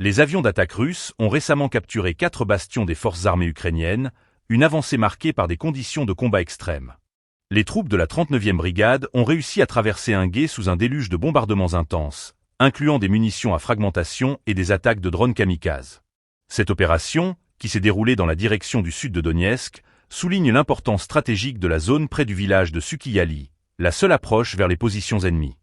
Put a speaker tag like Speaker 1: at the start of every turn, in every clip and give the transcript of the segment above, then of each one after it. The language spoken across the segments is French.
Speaker 1: Les avions d'attaque russes ont récemment capturé 4 bastions des forces armées ukrainiennes, une avancée marquée par des conditions de combat extrêmes. Les troupes de la 39e brigade ont réussi à traverser un gué sous un déluge de bombardements intenses, incluant des munitions à fragmentation et des attaques de drones kamikazes. Cette opération, qui s'est déroulée dans la direction du sud de Donetsk, souligne l'importance stratégique de la zone près du village de Sukhiyali, la seule approche vers les positions ennemies.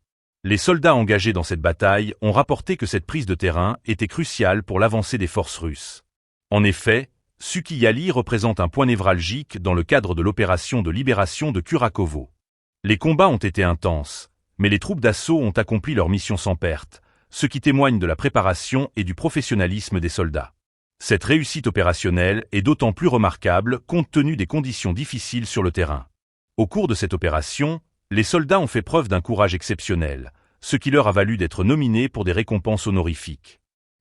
Speaker 1: Les soldats engagés dans cette bataille ont rapporté que cette prise de terrain était cruciale pour l'avancée des forces russes. En effet, Sukhiyali représente un point névralgique dans le cadre de l'opération de libération de Kurakovo. Les combats ont été intenses, mais les troupes d'assaut ont accompli leur mission sans perte, ce qui témoigne de la préparation et du professionnalisme des soldats. Cette réussite opérationnelle est d'autant plus remarquable compte tenu des conditions difficiles sur le terrain. Au cours de cette opération, les soldats ont fait preuve d'un courage exceptionnel, ce qui leur a valu d'être nominés pour des récompenses honorifiques.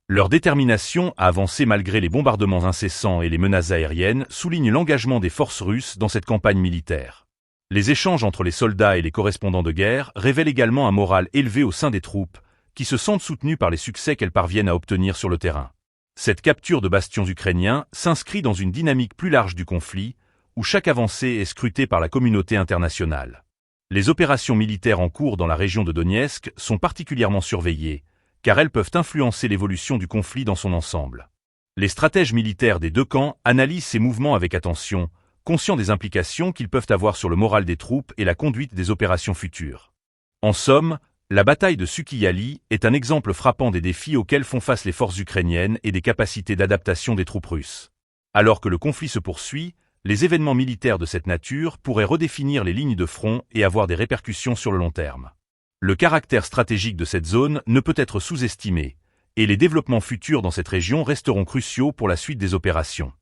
Speaker 1: Leur détermination à avancer malgré les bombardements incessants et les menaces aériennes souligne l'engagement des forces russes dans cette campagne militaire. Les échanges entre les soldats et les correspondants de guerre révèlent également un moral élevé au sein des troupes, qui se sentent soutenues par les succès qu'elles parviennent à obtenir sur le terrain. Cette capture de bastions ukrainiens s'inscrit dans une dynamique plus large du conflit, où chaque avancée est scrutée par la communauté internationale. Les opérations militaires en cours dans la région de Donetsk sont particulièrement surveillées, car elles peuvent influencer l'évolution du conflit dans son ensemble. Les stratèges militaires des deux camps analysent ces mouvements avec attention, conscients des implications qu'ils peuvent avoir sur le moral des troupes et la conduite des opérations futures. En somme, la bataille de Sukhiyali est un exemple frappant des défis auxquels font face les forces ukrainiennes et des capacités d'adaptation des troupes russes. Alors que le conflit se poursuit, les événements militaires de cette nature pourraient redéfinir les lignes de front et avoir des répercussions sur le long terme. Le caractère stratégique de cette zone ne peut être sous-estimé, et les développements futurs dans cette région resteront cruciaux pour la suite des opérations.